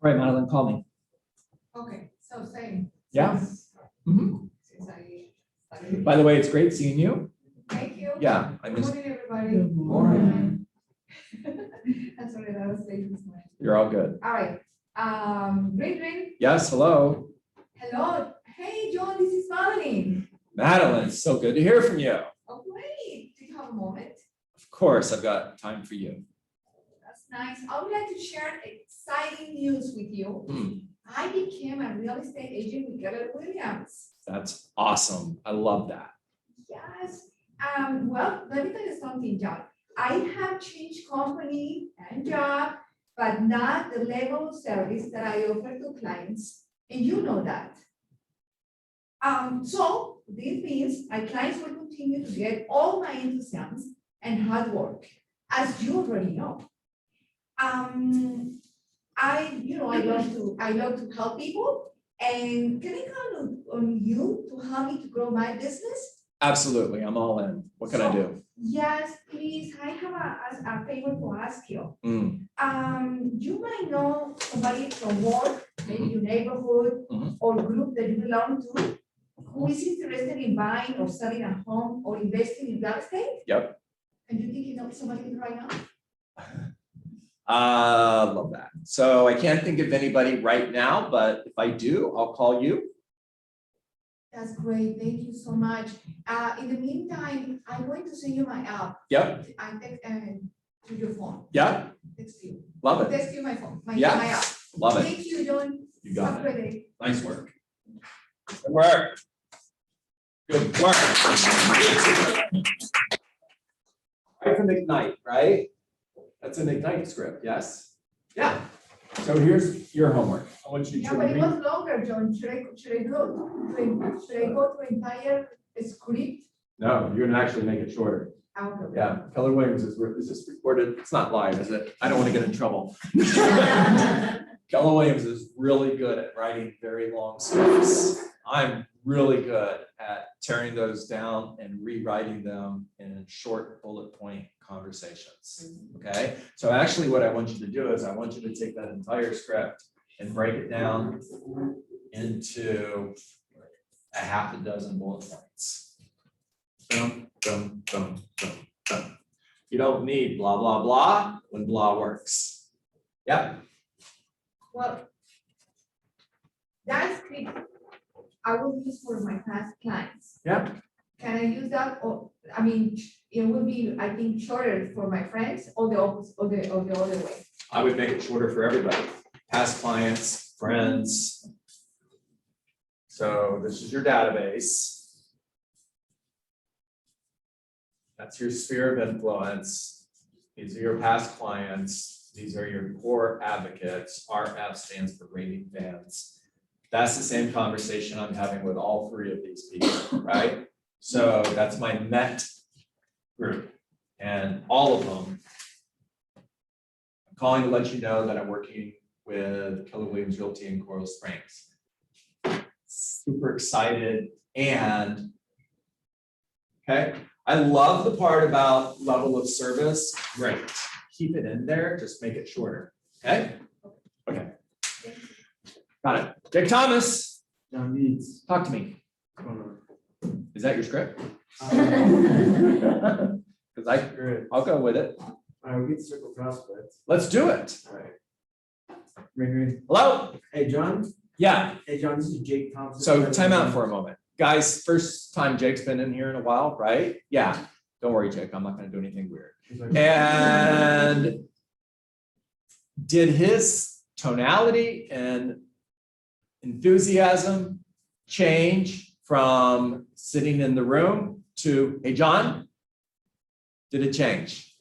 All right, Madeline, call me. Okay, so same. Yeah. Mhm. Since I started. By the way, it's great seeing you. Thank you. Yeah, I Good miss. morning, everybody. Good morning. I'm sorry, that was late this morning. You're all good. All right, ring. Yes, hello. Hello, hey, John, this is Madeline. Madeline, it's so good to hear from you. Oh, great. a moment? Of course, I've got time for you. That's nice. I would like to share exciting news with you. Hmm, I became a real estate agent with Keller Williams. that's awesome. I love that. Yes, well, let me tell you something, John. I have changed company and job, but not the level of service that I offer to clients, and you know that. So this means my clients will continue to get all my enthusiasm and hard work, as you already know. I love to help people, and can I count on you to help me to grow my business? Absolutely, I'm all in. What can I do? Yes, please, I have a favor to ask you. Hmm, You might know somebody from work, maybe your neighborhood, Mhm. or group that you belong to, who is interested in buying or selling a home or investing in real estate? Yep. And you think you know somebody right now? Love that. So I can't think of anybody right now, but if I do, I'll call you. That's great, thank you so much. In the meantime, I'm going to send you my app. Yep, I text, to your phone, yep, text you. love it. Text you my phone, my Yeah. app. Love it. Thank you, John. You got Have it. a great day. Nice work. Good work. Good work. Right from Ignite, right? That's an Ignite script, yes? Yeah. So here's your homework. I want you Yeah, to but it read. was longer, John. Should I go to entire script? No, you're gonna actually make it shorter. Okay. Yeah, Keller Williams is this recorded? It's not live, is it? I don't want to get in trouble. Keller Williams is really good at writing very long scripts. I'm really good at tearing those down and rewriting them in short bullet point conversations. Okay, so actually what I want you to do is I want you to take that entire script and break it down into a half a dozen bullet points. Boom, boom, boom, boom, boom. You don't need blah, blah, blah when blah works. Yep. Well, that script I will use for my past clients. Yep. Can I use that? Or, I mean, it would be, I think, shorter for my friends or the opposite, or the other way. I would make it shorter for everybody, past clients, friends. So this is your database. That's your sphere of influence. These are your past clients. These are your core advocates. RF stands for raving fans. That's the same conversation I'm having with all three of these people, right? So that's my MET group, and all of them. I'm calling to let you know that I'm working with Keller Williams Realty in Coral Springs. Super excited, and okay, I love the part about level of service. Great, keep it in there, just make it shorter. Okay. Okay. Got it. Jake Thomas, John Needs. talk to me. Is that your script? Because Great. I'll go with it. All right, we get circle prospects. Let's do it. All right. Ring, ring. Hello? Hey, John. Yeah, Hey, John, this is Jake Thompson. so time out for a moment. Guys, first time Jake's been in here in a while, right? Yeah, don't worry, Jake, I'm not gonna do anything weird. And did his tonality and enthusiasm change from sitting in the room to, hey, John? Did it change?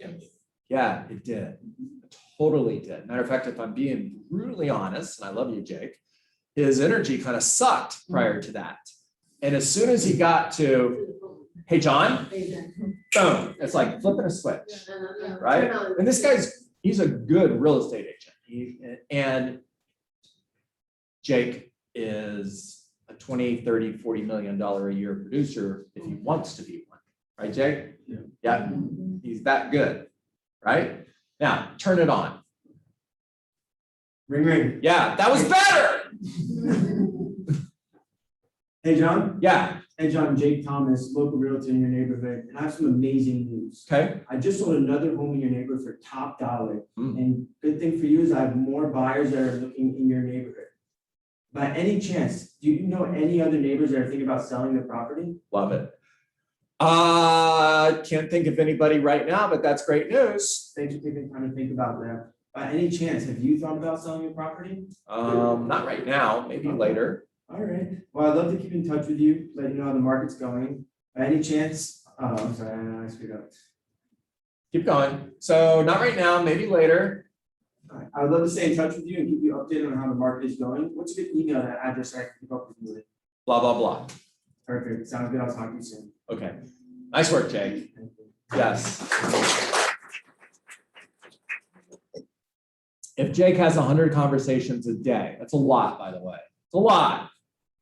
Yeah, it did. It totally did. Matter of fact, if I'm being brutally honest, and I love you, Jake, his energy kind of sucked prior to that. And as soon as he got to, hey, John, boom, it's like flipping a switch, right? And this he's a good real estate agent. And Jake is a 20, 30, $40 million a year producer if he wants to be one, right, Jake? Yeah, he's that good, right? Now, turn it on. Ring, ring. Yeah, that was better. Hey, John. Yeah, Hey, John, Jake Thomas, local realtor in your neighborhood, and I have some amazing news. okay. I just sold another home in your neighborhood for top dollar. Mm. And good thing for you is I have more buyers that are looking in your neighborhood. By any chance, do you know any other neighbors that are thinking about selling their property? Love it. Can't think of anybody right now, but that's great news. Thanks for taking time to think about that. By any chance, have you thought about selling your property? Not right now, maybe later. All right, well, I'd love to keep in touch with you, let you know how the market's going. By any chance, oh, I'm sorry, I screwed up. Keep going. So not right now, maybe later. All right, I would love to stay in touch with you and keep you updated on how the market is going. What's a good email address I can keep up with you with? Blah, blah, blah. Perfect, sounds good, I'll talk to you soon. Okay. Nice work, Jake. Yes. If Jake has 100 conversations a day, that's a lot, by the way. It's a lot.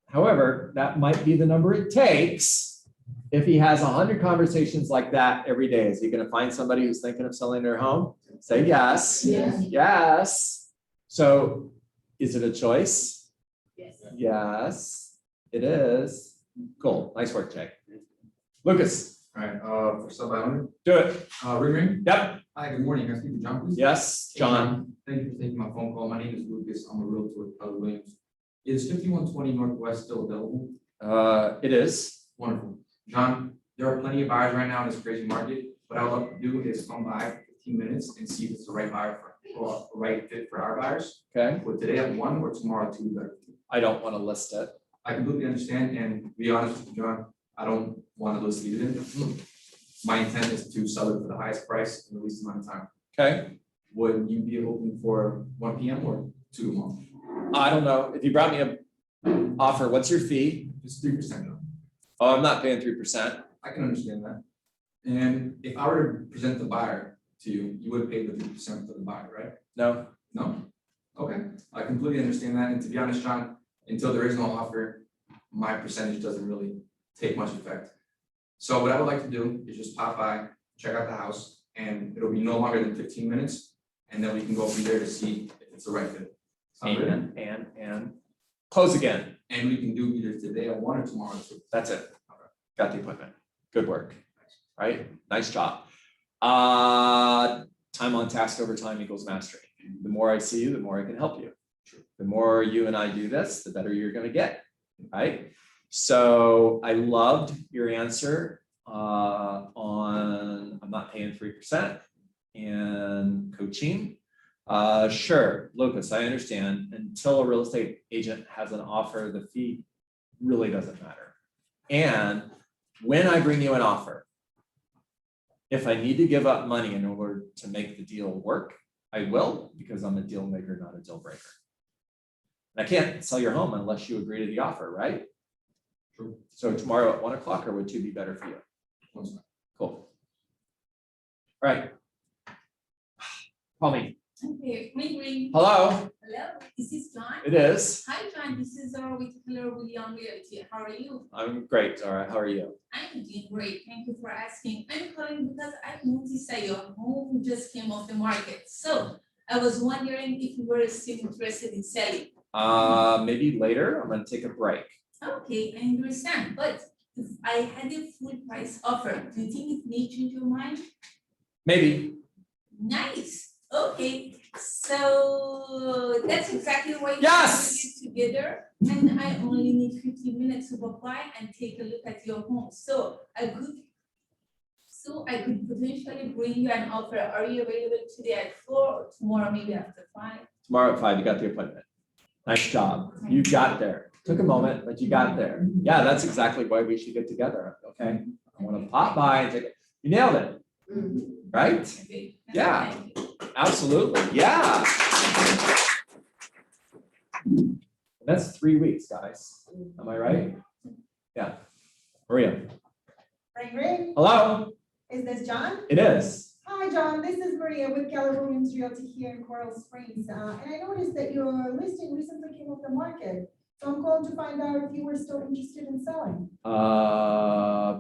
However, that might be the number it takes. If he has 100 conversations like that every day, is he going to find somebody who's thinking of selling their home? Say yes. Yes. Yes. So is it a choice? Yes. Yes, it is. Cool. Nice work, Jake. Lucas, All right, for sub by owner, do it. ring. Yep. Hi, good morning. Can I speak to John, please? Yes, John. Thank you for taking my phone call. My name is Lucas. I'm a realtor with Keller Williams. Is 5120 Northwest still available? It is. Wonderful. John, there are plenty of buyers right now in this crazy market. What I would love to do is come by for 15 minutes and see if it's the right buyer or right fit for our buyers. Okay. Would today at 1 or tomorrow at 2 be better for you? I don't want to list it. I completely understand, and to be honest with you, John, I don't want to list it in. My intent is to sell it for the highest price in the least amount of time. Okay. Would you be open for 1 PM or 2 tomorrow? I don't know. If you brought me a offer, what's your fee? It's 3% though. Oh, I'm not paying 3%. I can understand that. And if I were to present the buyer to you, you would pay the 3% for the buyer, right? No. No? Okay, I completely understand that. And to be honest, John, until there is no offer, my percentage doesn't really take much effect. So what I would like to do is just pop by, check out the house, and it'll be no longer than 15 minutes. And then we can go from there to see if it's the right fit. Sound good? And close again. And we can do either today at 1 or tomorrow at 2. That's it. Got the appointment. Good work. Right? Nice job. Time on task over time equals mastery. The more I see you, the more I can help you. The more you and I do this, the better you're going to get. Right? So I loved your answer on I'm not paying 3% and coaching. Sure, Lucas, I understand. Until a real estate agent has an offer, the fee really doesn't matter. And when I bring you an offer, if I need to give up money in order to make the deal work, I will, because I'm a deal maker, not a deal breaker. And I can't sell your home unless you agree to the offer, right? True. So tomorrow at 1 o'clock, or would 2 be better for you? One's fine. Cool. All right. Call me. Okay, ring. Hello, Hello, this is John. it is. Hi, John. This is Zara with Keller Williams Realty. How are you? I'm great, Zara. How are you? I'm doing great. Thank you for asking. I'm calling because I noticed that your home just came off the market. So I was wondering if you were still interested in selling. Maybe later. I'm gonna take a break. Okay, I understand. But if I had a full price offer, do you think it may change your mind? Maybe. Nice. Okay, so that's exactly why we Yes! get together, and I only need 15 minutes to go by and take a look at your home. So I could potentially bring you an offer. Are you available today at 4 or tomorrow maybe after 5? Tomorrow at 5, you got the appointment. Nice job. You got there. Took a moment, but you got there. Yeah, that's exactly why we should get together. Okay. I want to pop by and take it. You nailed it. Right? Okay. Yeah. Thank you. Absolutely. Yeah. That's 3 weeks, guys. Am I right? Yeah. Maria. Ring, Hello. is this John? It is. Hi, John, this is Maria with Keller Williams Realty here in Coral Springs. And I noticed that your listing recently came off the market. So I'm calling to find out if you were still interested in selling.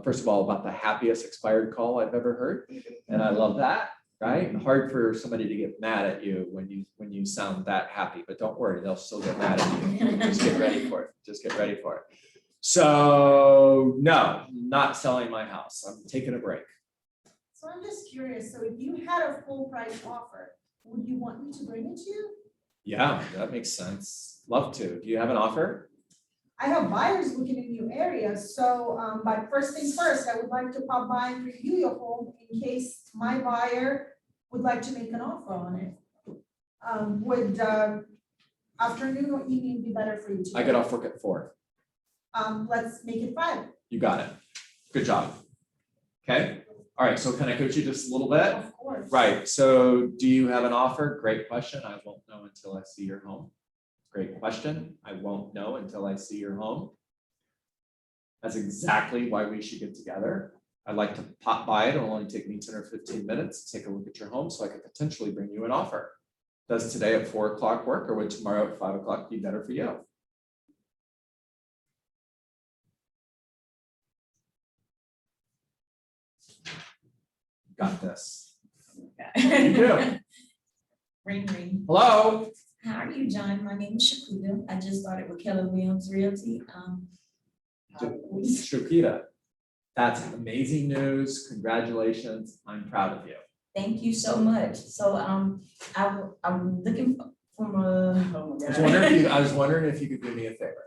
First of all, about the happiest expired call I've ever heard. And I love that, right? Hard for somebody to get mad at you when you sound that happy, but don't worry, they'll still get mad at you. Just get ready for it. Just get ready for it. So no, not selling my house. I'm taking a break. So I'm just curious, so if you had a full price offer, would you want me to bring it to you? Yeah, that makes sense. Love to. Do you have an offer? I have buyers looking in new areas, so, but first things first, I would like to pop by and review your home in case my buyer would like to make an offer on it. Would, afternoon or evening be better for you? I get off work at 4. Let's make it 5. You got it. Good job. Okay, all right, so can I coach you just a little bit? Of course. Right, so do you have an offer? Great question. I won't know until I see your home. Great question. I won't know until I see your home. That's exactly why we should get together. I'd like to pop by. It'll only take me 10 or 15 minutes to take a look at your home so I could potentially bring you an offer. Does today at 4 o'clock work, or would tomorrow at 5 o'clock be better for you? Got this. You do. Ring, ring. Hello. How are you, John? My name is Shakuda. I just started with Keller Williams Realty. Shakita, that's amazing news. Congratulations. I'm proud of you. Thank you so much. So, I'm looking from a. Oh my I was wondering if you could do me a favor.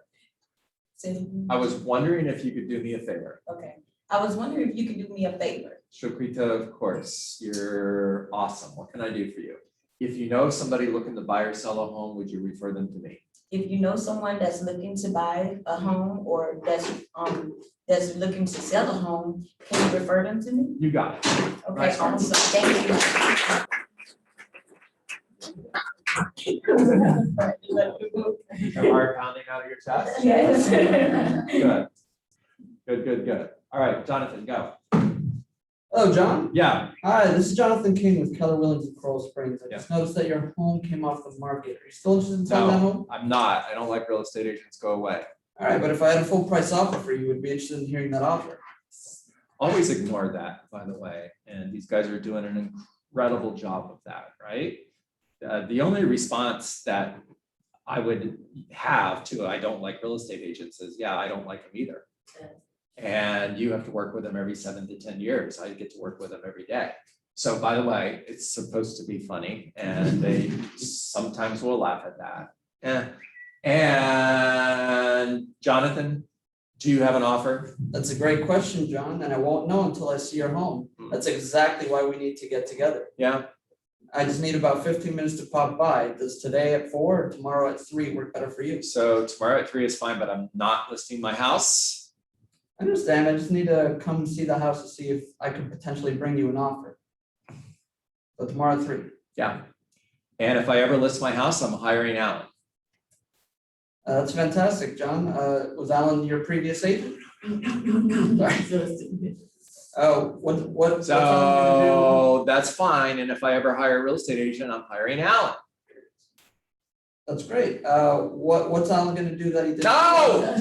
God. I was wondering if you could do me a favor. Okay. I was wondering if you could do me a favor. Shakita, of course, you're awesome. What can I do for you? If you know somebody looking to buy or sell a home, would you refer them to me? If you know someone that's looking to buy a home or that's looking to sell a home, can you refer them to me? You got it. Okay, Nice one. awesome. Thank you. Your heart pounding out of your chest? Yes. Good. All right, Jonathan, go. Hello, John. Yeah, Hi, this is Jonathan King with Keller Williams in Coral Springs. I just noticed that your home came off the market. Are you still interested in selling that no, home? I'm not. I don't like real estate agents. Go away. All right, but if I had a full price offer for you, would be interested in hearing that offer. Always ignore that, by the way. And these guys are doing an incredible job of that, right? The only response that I would have to I don't like real estate agents is, yeah, I don't like them either. And you have to work with them every 7 to 10 years. I get to work with them every day. So by the way, it's supposed to be funny and they sometimes will laugh at that. And Jonathan, do you have an offer? That's a great question, John, and I won't know until I see your home. That's exactly why we need to get together. Yeah. I just need about 15 minutes to pop by. Does today at 4 or tomorrow at 3 work better for you? So tomorrow at 3 is fine, but I'm not listing my house. I understand. I just need to come see the house to see if I could potentially bring you an offer. So tomorrow at 3. Yeah. And if I ever list my house, I'm hiring Alan. That's fantastic, John. Was Alan your previous agent? Sorry. Oh, what's Alan gonna So that's fine. And if I ever hire a real estate agent, I'm hiring Alan. do? That's great. What's Alan gonna do that he didn't? No!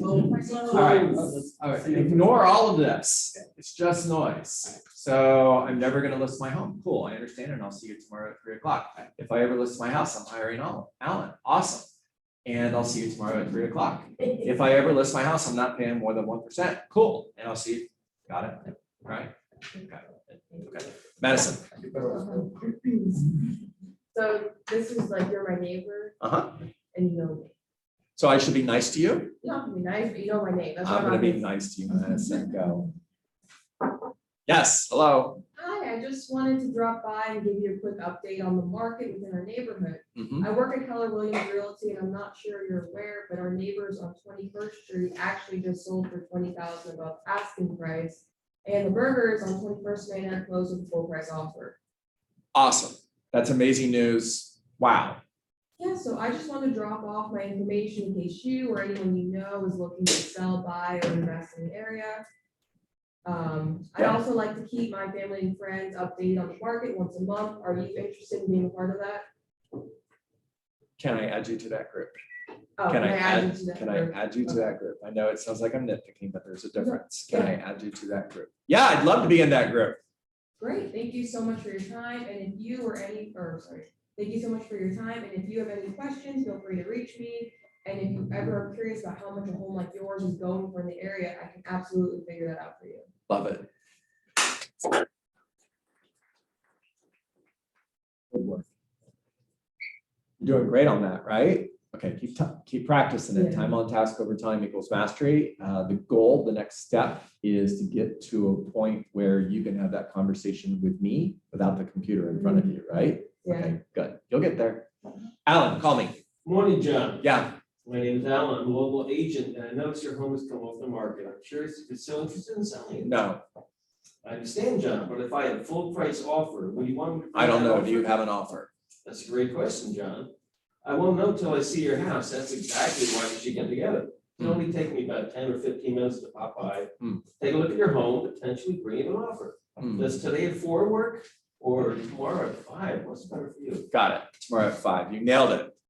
All right. All right. Ignore all of this. It's just noise. So I'm never gonna list my home. Cool, I understand, and I'll see you tomorrow at 3 o'clock. If I ever list my house, I'm hiring Alan. Awesome. And I'll see you tomorrow at 3 o'clock. If I ever list my house, I'm not paying more than 1%. Cool, and I'll see you. Got it? All right. Okay. Madison. So this is like you're my neighbor Uh-huh. and you know me. So I should be nice to you? You don't have to be nice, but you know my name. That's I'm what gonna be I'm. nice to you, Madison. Go. Yes, hello. Hi, I just wanted to drop by and give you a quick update on the market within our neighborhood. Mhm. I work at Keller Williams Realty and I'm not sure you're aware, but our neighbors on 21st Street actually just sold for 20,000 above asking price. And the burgers on 21st Main are closed with a full price offer. Awesome. That's amazing news. Wow. Yeah, so I just want to drop off my information in case you or anyone you know is looking to sell, buy, or invest in the area. I also like to keep my family and friends updated on the market once a month. Are you interested in being a part of that? Can I add you to that group? Oh, Can I add you add, to that can I group? add you to that group? I know it sounds like I'm nitpicking, but there's a difference. Can I add you to that group? Yeah, I'd love to be in that group. Great, thank you so much for your time, and if you or thank you so much for your time, and if you have any questions, feel free to reach me. And if you ever are curious about how much a home like yours is going for in the area, I can absolutely figure that out for you. Love it. Good work. You're doing great on that, right? Okay, keep practicing it. Yeah. Time on task over time equals mastery. The goal, the next step is to get to a point where you can have that conversation with me without the computer in front of you, right? Yeah. Okay, good. You'll get there. Alan, call me. Morning, John. Yeah. My name is Alan. I'm a local agent, and I noticed your home has come off the market. I'm curious if you're still interested in selling it. No, I understand, John, but if I had a full price offer, would you want me to? I don't bring that know. Do you offer? have an offer? That's a great question, John. I won't know till I see your house. That's exactly why we should get together. It'll only take me about 10 or 15 minutes to pop by, take a look at your home, potentially bring you an offer. Does today at 4 work or tomorrow at 5? What's better for you? Got it. Tomorrow at 5. You nailed it.